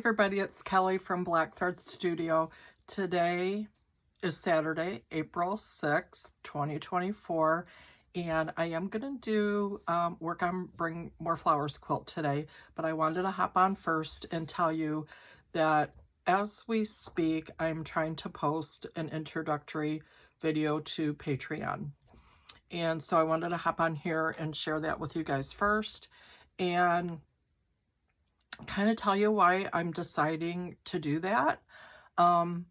everybody, it's Kelly from Blackthread Studio. Today is Saturday, April 6th, 2024, and I am going to do work on Bring More Flowers quilt today, but I wanted to hop on first and tell you that as we speak, I'm trying to post an introductory video to Patreon. And so I wanted to hop on here and share that with you guys first and kind of tell you why I'm deciding to do that. And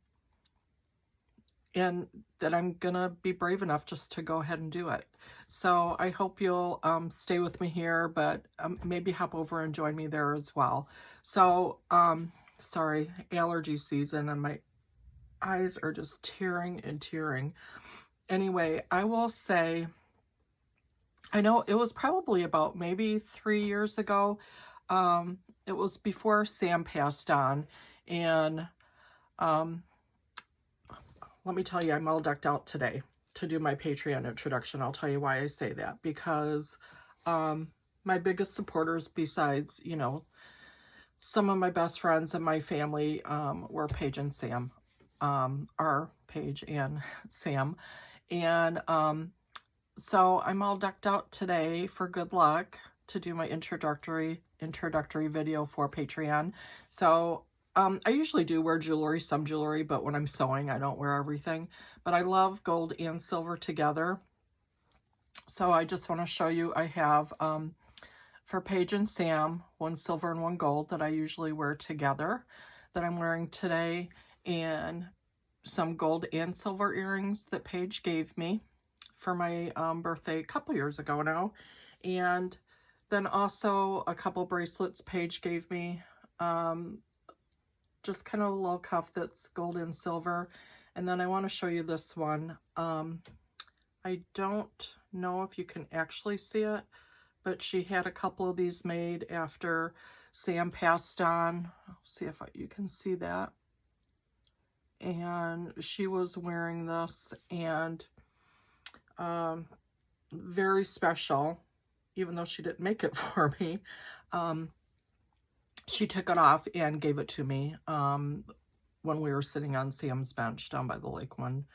that I'm gonna be brave enough just to go ahead and do it. So I hope you'll stay with me here, but maybe hop over and join me there as well. So, sorry, allergy season and my eyes are just tearing and tearing. Anyway, I will say, I know it was probably about maybe 3 years ago. It was before Sam passed on, and let me tell you, I'm all decked out today to do my Patreon introduction. I'll tell you why I say that, because my biggest supporters, besides, you know, some of my best friends and my family, were Paige and Sam, are Paige and Sam, and so I'm all decked out today for good luck to do my introductory video for Patreon. So I usually do wear jewelry, some jewelry, but when I'm sewing, I don't wear everything. But I love gold and silver together. So I just want to show you, I have, for Paige and Sam, one silver and one gold that I usually wear together that I'm wearing today, and some gold and silver earrings that Paige gave me for my birthday a couple years ago now. And then also a couple bracelets Paige gave me, just kind of a little cuff that's gold and silver. And then I want to show you this one. I don't know if you can actually see it, but she had a couple of these made after Sam passed on. I'll see if you can see that. And she was wearing this, and very special, even though she didn't make it for me. She took it off and gave it to me when we were sitting on Sam's bench down by the lake one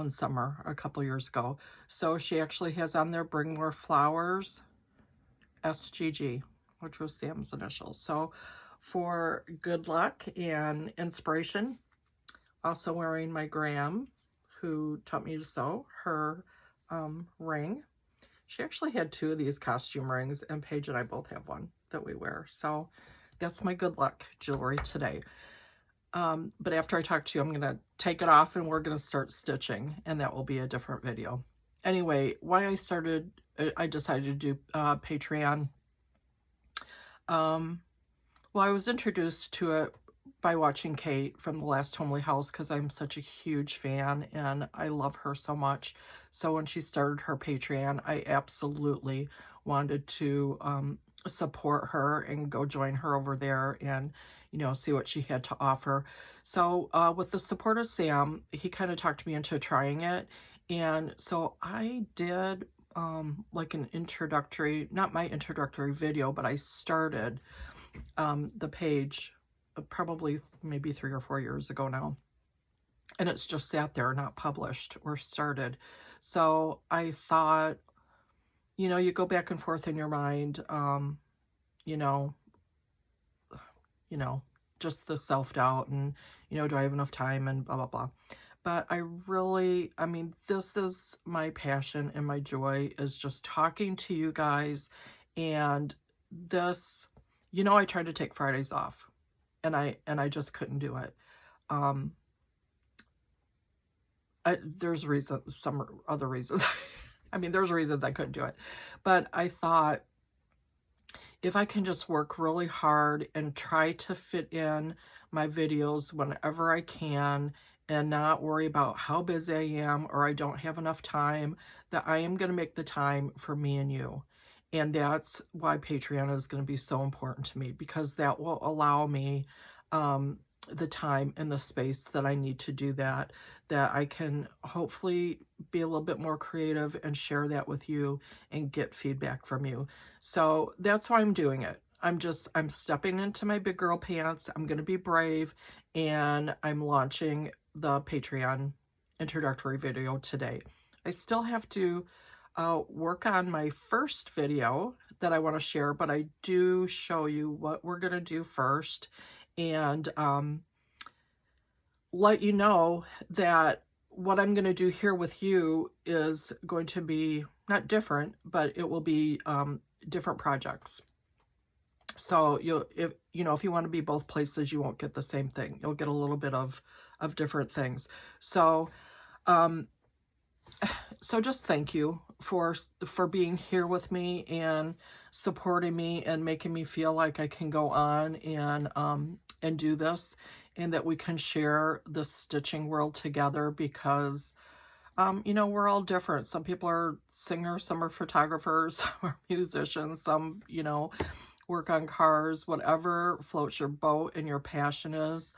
summer a couple years ago. So she actually has on there Bring More Flowers, SGG, which was Sam's initials. So for good luck and inspiration, also wearing my Graham, who taught me to sew, her ring. She actually had 2 of these costume rings, and Paige and I both have one that we wear. So that's my good luck jewelry today. But after I talk to you, I'm going to take it off and we're going to start stitching, and that will be a different video. Anyway, why I decided to do Patreon. Well, I was introduced to it by watching Kate from The Last Homely House, because I'm such a huge fan and I love her so much. So when she started her Patreon, I absolutely wanted to support her and go join her over there and, you know, see what she had to offer. So with the support of Sam, he kind of talked me into trying it. And so I did like an introductory, not my introductory video, but I started the page probably maybe 3 or 4 years ago now, and it's just sat there, not published or started. So I thought, you know, you go back and forth in your mind, you know, just the self-doubt and, you know, do I have enough time and blah, blah, blah. But I mean, this is my passion and my joy, is just talking to you guys. And this, you know, I tried to take Fridays off, and I just couldn't do it. There's reasons, some other reasons. I mean, there's reasons I couldn't do it. But I thought, if I can just work really hard and try to fit in my videos whenever I can, and not worry about how busy I am or I don't have enough time, that I am going to make the time for me and you. And that's why Patreon is going to be so important to me, because that will allow me the time and the space that I need to do that I can hopefully be a little bit more creative and share that with you and get feedback from you. So that's why I'm doing it. I'm stepping into my big girl pants. I'm going to be brave, and I'm launching the Patreon introductory video today. I still have to work on my first video that I want to share, but I do show you what we're going to do first, and let you know that what I'm going to do here with you is going to be not different, but it will be different projects. So if you want to be both places, you won't get the same thing. You'll get a little bit of different things. So just thank you for being here with me and supporting me and making me feel like I can go on and do this, and that we can share the stitching world together, because we're all different. Some people are singers, some are photographers, some are musicians, some work on cars. Whatever floats your boat and your passion is,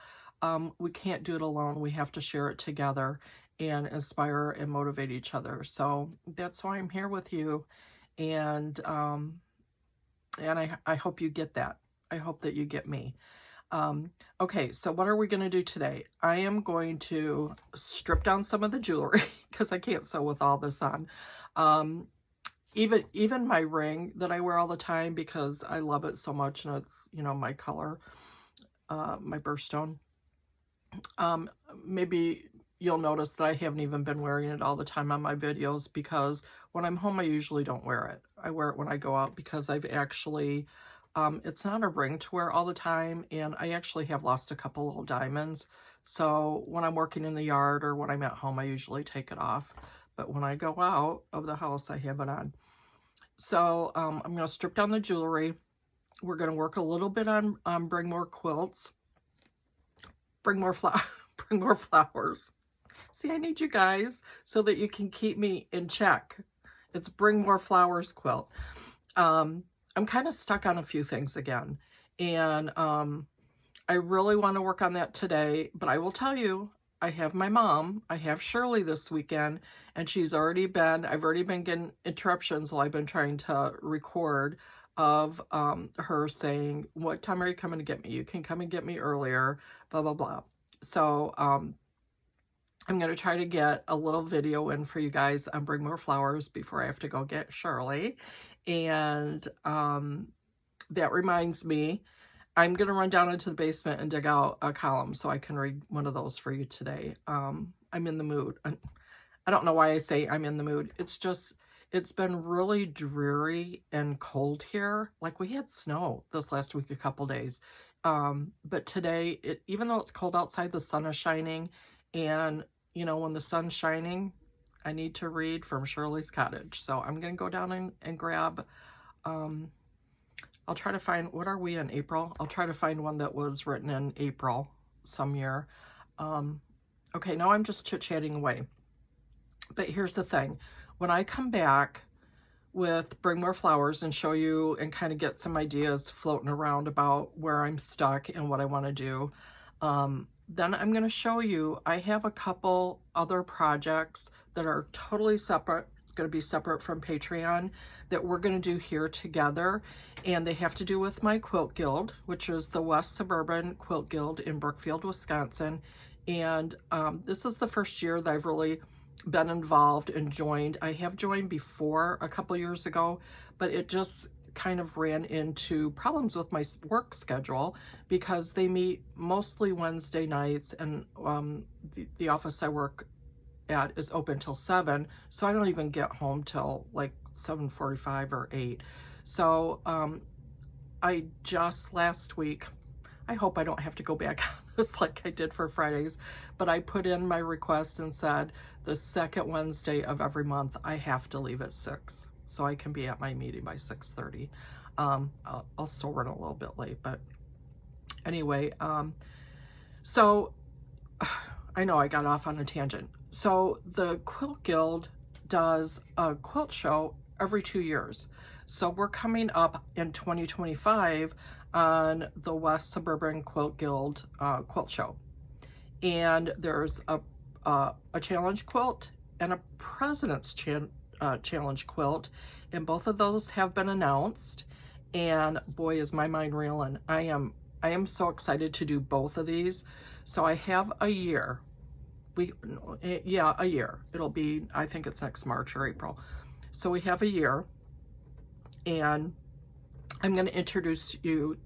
we can't do it alone. We have to share it together and inspire and motivate each other. So that's why I'm here with you, and I hope you get that. I hope that you get me. Okay, so what are we going to do today? I am going to strip down some of the jewelry because I can't sew with all this on. Even my ring that I wear all the time because I love it so much, and it's, my color, my birthstone. Maybe you'll notice that I haven't even been wearing it all the time on my videos, because when I'm home, I usually don't wear it. I wear it when I go out, because I've actually, it's not a ring to wear all the time, and I actually have lost a couple little diamonds. So when I'm working in the yard or when I'm at home, I usually take it off. But when I go out of the house, I have it on. So I'm going to strip down the jewelry. We're going to work a little bit on bring more quilts, bring more flowers. See, I need you guys so that you can keep me in check. It's bring more flowers quilt. I'm kind of stuck on a few things again, and I really want to work on that today, but I will tell you, I have my mom, I have Shirley this weekend, and I've already been getting interruptions while I've been trying to record of her saying, what time are you coming to get me? You can come and get me earlier, blah, blah, blah. So I'm going to try to get a little video in for you guys on Bring More Flowers before I have to go get Shirley. And that reminds me, I'm going to run down into the basement and dig out a column so I can read one of those for you today. I'm in the mood. I don't know why I say I'm in the mood. It's been really dreary and cold here. Like, we had snow this last week, a couple days. But today, even though it's cold outside, the sun is shining. And, when the sun's shining, I need to read from Shirley's Cottage. So I'm going to go down and grab... I'll try to find, what are we in, April? I'll try to find one that was written in April some year. Okay, now I'm just chit-chatting away. But here's the thing. When I come back with Bring More Flowers and show you and kind of get some ideas floating around about where I'm stuck and what I want to do, then I'm going to show you, I have a couple other projects that are totally separate, going to be separate from Patreon, that we're going to do here together, and they have to do with my quilt guild, which is the West Suburban Quilt Guild in Brookfield, Wisconsin. And this is the first year that I've really been involved and joined. I have joined before a couple years ago, but it just kind of ran into problems with my work schedule, because they meet mostly Wednesday nights, and the office I work at is open till 7, so I don't even get home till like 7:45 or 8. So I just last week, I hope I don't have to go back on this like I did for Fridays, but I put in my request and said the second Wednesday of every month I have to leave at 6, so I can be at my meeting by 6:30. I'll still run a little bit late, but anyway, so I know I got off on a tangent. So the Quilt Guild does a quilt show every 2 years. So we're coming up in 2025 on the West Suburban Quilt Guild quilt show. And there's a challenge quilt and a President's challenge quilt. And both of those have been announced. and boy, is my mind reeling. I am so excited to do both of these. So I have a year. Yeah, a year. It'll be, I think it's next March or April. So we have a year, and I'm going to introduce you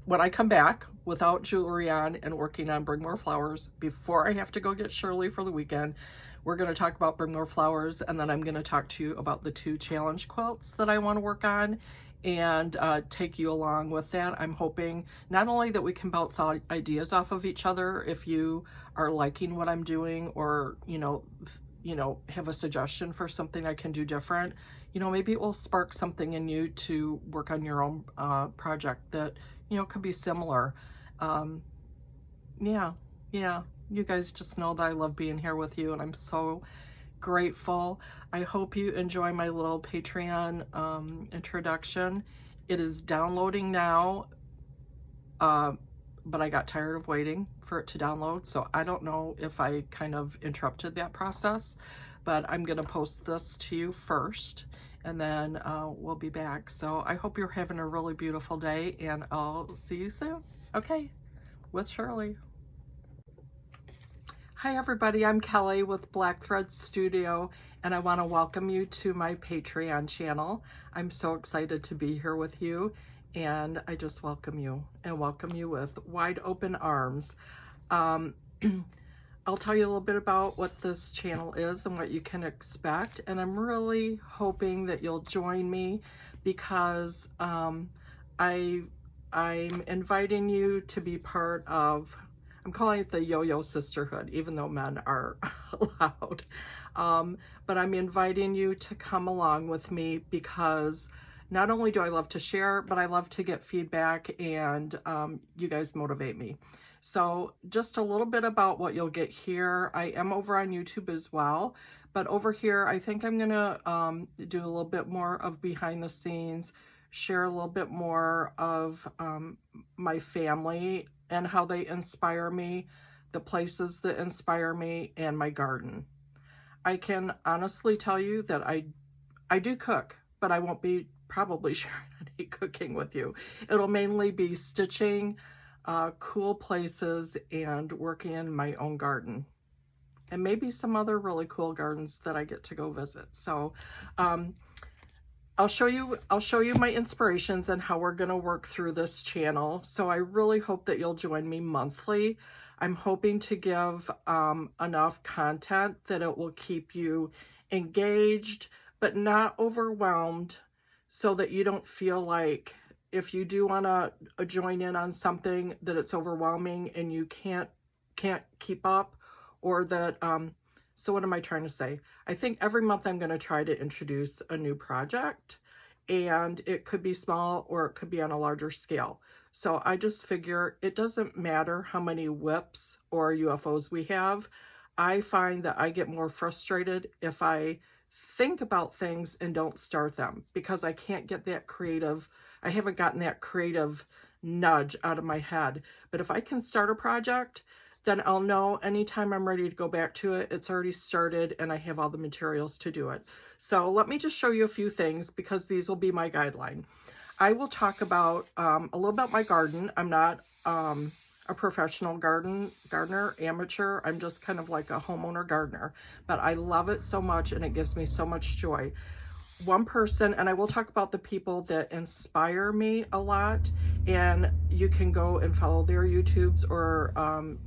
when I come back without jewelry on and working on Bring More Flowers. Before I have to go get Shirley for the weekend, we're going to talk about Bring More Flowers, and then I'm going to talk to you about the 2 challenge quilts that I want to work on and take you along with that. I'm hoping not only that we can bounce ideas off of each other if you are liking what I'm doing, or have a suggestion for something I can do different. Maybe it will spark something in you to work on your own project that could be similar. Yeah, you guys just know that I love being here with you, and I'm so grateful. I hope you enjoy my little Patreon introduction. It is downloading now, but I got tired of waiting for it to download, so I don't know if I kind of interrupted that process, but I'm going to post this to you first, and then we'll be back. So I hope you're having a really beautiful day, and I'll see you soon. Okay, with Shirley. Hi everybody, I'm Kelly with Black Thread Studio, and I want to welcome you to my Patreon channel. I'm so excited to be here with you, and I just welcome you, and welcome you with wide open arms. I'll tell you a little bit about what this channel is and what you can expect, and I'm really hoping that you'll join me because I'm inviting you to be part of, I'm calling it the Yo-Yo Sisterhood, even though men are allowed. But I'm inviting you to come along with me because not only do I love to share, but I love to get feedback, and you guys motivate me. So just a little bit about what you'll get here. I am over on YouTube as well, but over here, I think I'm gonna do a little bit more of behind the scenes, share a little bit more of my family and how they inspire me, the places that inspire me, and my garden. I can honestly tell you that I do cook, but I won't be probably sharing any cooking with you. It'll mainly be stitching, cool places, and working in my own garden, and maybe some other really cool gardens that I get to go visit. So I'll show you my inspirations and how we're going to work through this channel. So I really hope that you'll join me monthly. I'm hoping to give enough content that it will keep you engaged, but not overwhelmed, so that you don't feel like if you do want to join in on something that it's overwhelming and you can't keep up, or that so what am I trying to say? I think every month I'm going to try to introduce a new project, and it could be small or it could be on a larger scale. So I just figure it doesn't matter how many whips or UFOs we have. I find that I get more frustrated if I think about things and don't start them, because I can't get that creative. I haven't gotten that creative nudge out of my head. But if I can start a project, then I'll know anytime I'm ready to go back to it, it's already started and I have all the materials to do it. So let me just show you a few things, because these will be my guideline. I will talk about a little about my garden. I'm not a professional gardener, amateur. I'm just kind of like a homeowner gardener, but I love it so much and it gives me so much joy. One person, and I will talk about the people that inspire me a lot, and you can go and follow their YouTubes or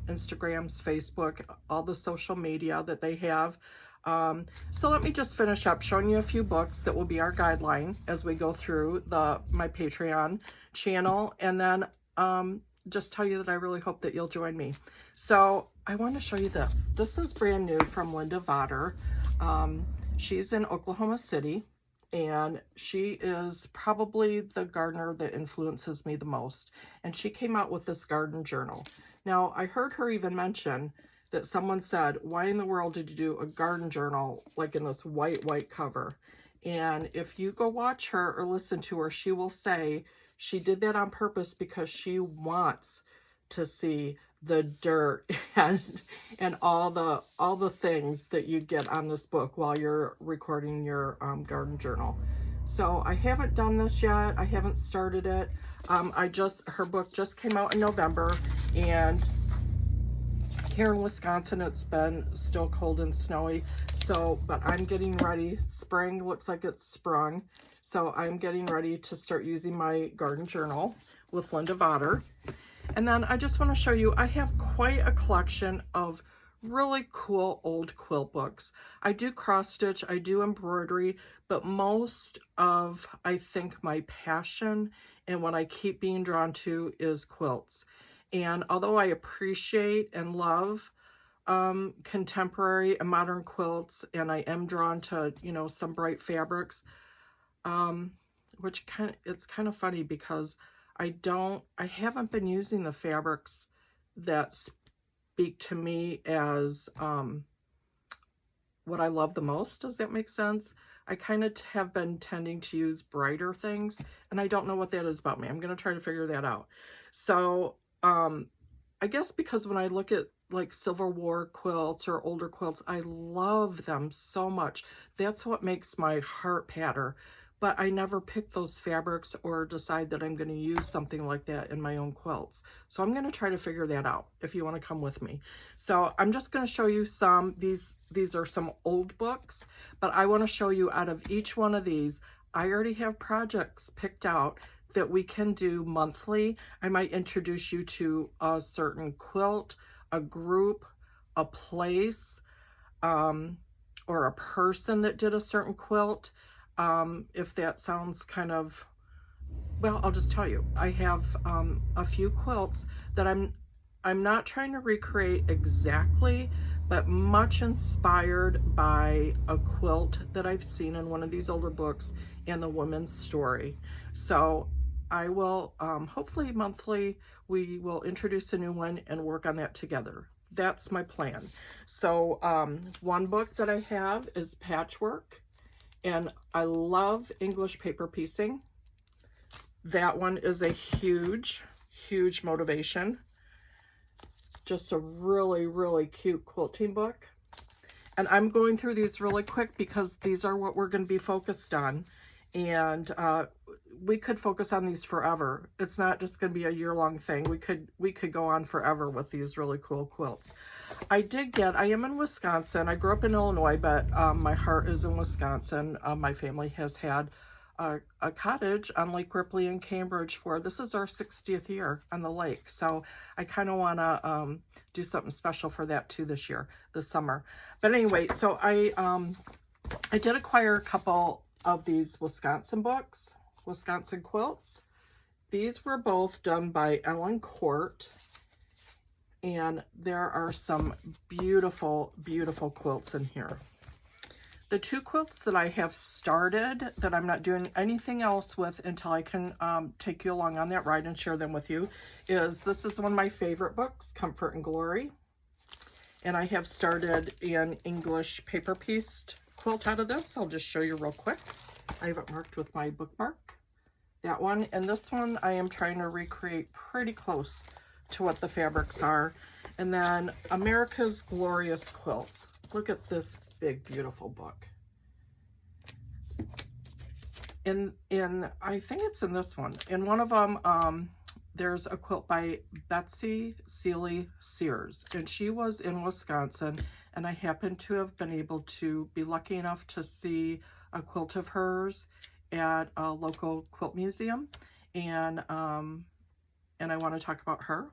Instagrams, Facebook, all the social media that they have. So let me just finish up showing you a few books that will be our guideline as we go through my Patreon channel, and then just tell you that I really hope that you'll join me. So I want to show you this. This is brand new from Linda Vodder. She's in Oklahoma City, and she is probably the gardener that influences me the most. And she came out with this garden journal. Now, I heard her even mention that someone said, why in the world did you do a garden journal like in this white cover? And if you go watch her or listen to her, she will say she did that on purpose because she wants to see the dirt and all the things that you get on this book while you're recording your garden journal. So I haven't done this yet. I haven't started it. Her book just came out in November, and here in Wisconsin, it's been still cold and snowy. So, but I'm getting ready. Spring looks like it's sprung. So I'm getting ready to start using my garden journal with Linda Vodder. And then I just want to show you, I have quite a collection of really cool old quilt books. I do cross stitch, I do embroidery, but most of, I think, my passion and what I keep being drawn to is quilts. And although I appreciate and love contemporary and modern quilts, and I am drawn to, you know, some bright fabrics, it's kind of funny because I haven't been using the fabrics that speak to me as what I love the most. Does that make sense? I kind of have been tending to use brighter things, and I don't know what that is about me. I'm going to try to figure that out. So I guess because when I look at like Civil War quilts or older quilts, I love them so much. That's what makes my heart patter. But I never pick those fabrics or decide that I'm going to use something like that in my own quilts. So I'm going to try to figure that out if you want to come with me. So I'm just going to show you some. These are some old books, but I want to show you out of each one of these, I already have projects picked out that we can do monthly. I might introduce you to a certain quilt, a group, a place, or a person that did a certain quilt. If that sounds kind of, well, I'll just tell you, I have a few quilts that I'm not trying to recreate exactly, but much inspired by a quilt that I've seen in one of these older books and the woman's story. So I will, hopefully monthly, we will introduce a new one and work on that together. That's my plan. So one book that I have is Patchwork, and I love English paper piecing. That one is a huge, huge motivation. Just a really, really cute quilting book. And I'm going through these really quick because these are what we're going to be focused on. And we could focus on these forever. It's not just going to be a year-long thing. We could go on forever with these really cool quilts. I am in Wisconsin. I grew up in Illinois, but my heart is in Wisconsin. My family has had a cottage on Lake Ripley in Cambridge this is our 60th year on the lake. So I kind of want to do something special for that too this summer. But anyway, so I did acquire a couple of these Wisconsin books, Wisconsin quilts. These were both done by Ellen Court, and there are some beautiful, beautiful quilts in here. The two quilts that I have started that I'm not doing anything else with until I can take you along on that ride and share them with you this is one of my favorite books, Comfort and Glory. And I have started an English paper pieced quilt out of this. I'll just show you real quick. I have it marked with my bookmark. That one. And this one I am trying to recreate pretty close to what the fabrics are. And then America's Glorious Quilts. Look at this big, beautiful book. In I think it's in this one. In one of them, there's a quilt by Betsy Seeley Sears, and she was in Wisconsin, and I happen to have been able to be lucky enough to see a quilt of hers at a local quilt museum, and I want to talk about her.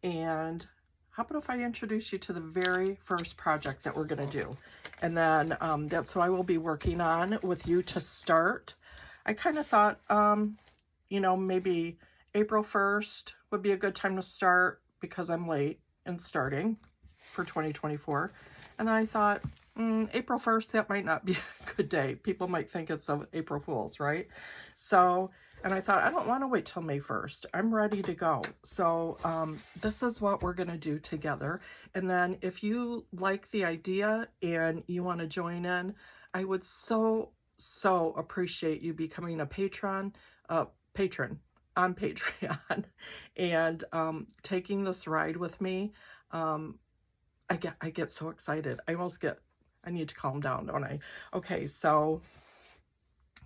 And how about if I introduce you to the very first project that we're going to do? And then that's what I will be working on with you to start. I kind of thought, you know, maybe April 1st would be a good time to start because I'm late in starting for 2024. And then I thought, April 1st, that might not be a good day. People might think it's April Fool's, right? So, and I thought, I don't want to wait till May 1st. I'm ready to go. So this is what we're going to do together. And then if you like the idea and you want to join in, I would so appreciate you becoming a patron on Patreon and taking this ride with me. I get so excited. I need to calm down, don't I? Okay, so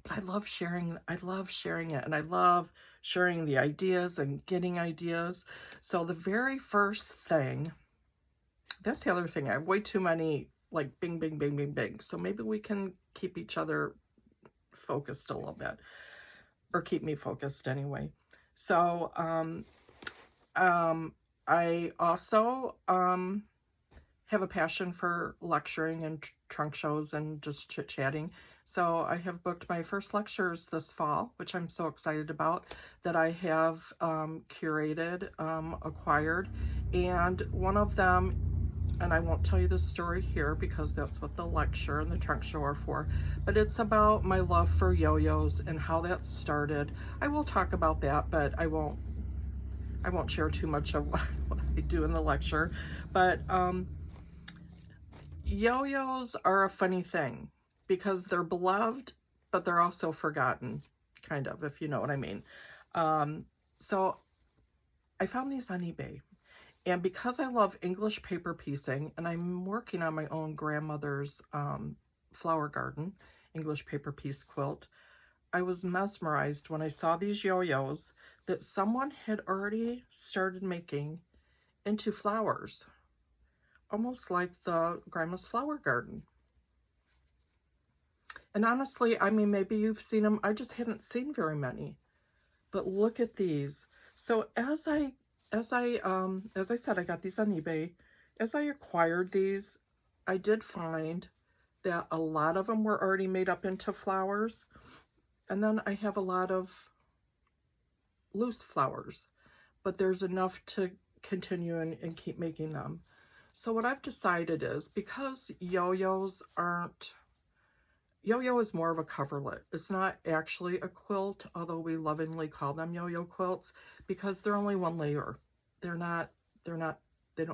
But I love sharing it, and I love sharing the ideas and getting ideas. So the very first thing, that's the other thing, I have way too many, like, bing, bing, bing, bing, bing. So maybe we can keep each other focused a little bit, or keep me focused anyway. So, I also, have a passion for lecturing and trunk shows and just chit-chatting. So I have booked my first lectures this fall, which I'm so excited about, that I have curated, acquired. And one of them, and I won't tell you the story here because that's what the lecture and the trunk show are for, but it's about my love for yo-yos and how that started. I will talk about that, but I won't share too much of what I do in the lecture. But yo-yos are a funny thing because they're beloved, but they're also forgotten, kind of, if you know what I mean. So I found these on eBay. And because I love English paper piecing, and I'm working on my own grandmother's flower garden, English paper piece quilt, I was mesmerized when I saw these yo-yos that someone had already started making into flowers, almost like the Grandma's Flower Garden. And honestly, I mean, maybe you've seen them. I just hadn't seen very many. But look at these. So as I said, I got these on eBay. As I acquired these, I did find that a lot of them were already made up into flowers. And then I have a lot of loose flowers, but there's enough to continue and keep making them. So what I've decided is, because yo-yos aren't, yo-yo is more of a coverlet. It's not actually a quilt, although we lovingly call them yo-yo quilts, because they're only one layer. They don't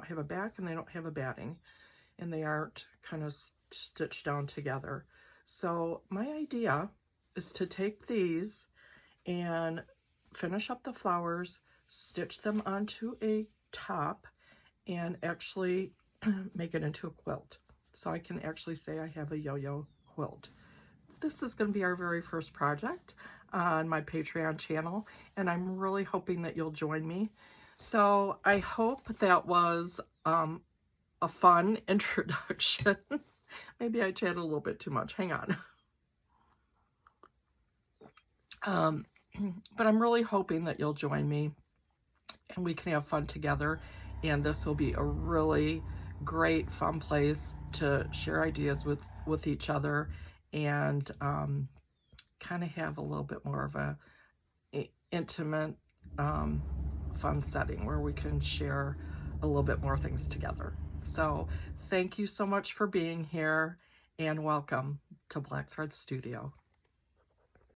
have a back and they don't have a batting, and they aren't kind of stitched down together. So my idea is to take these and finish up the flowers, stitch them onto a top, and actually make it into a quilt. So I can actually say I have a yo-yo quilt. This is going to be our very first project on my Patreon channel, and I'm really hoping that you'll join me. So I hope that was a fun introduction. Maybe I chatted a little bit too much. Hang on. But I'm really hoping that you'll join me and we can have fun together. And this will be a really great, fun place to share ideas with each other, and kind of have a little bit more of a intimate, fun setting where we can share a little bit more things together. So thank you so much for being here, and welcome to Black Thread Studio.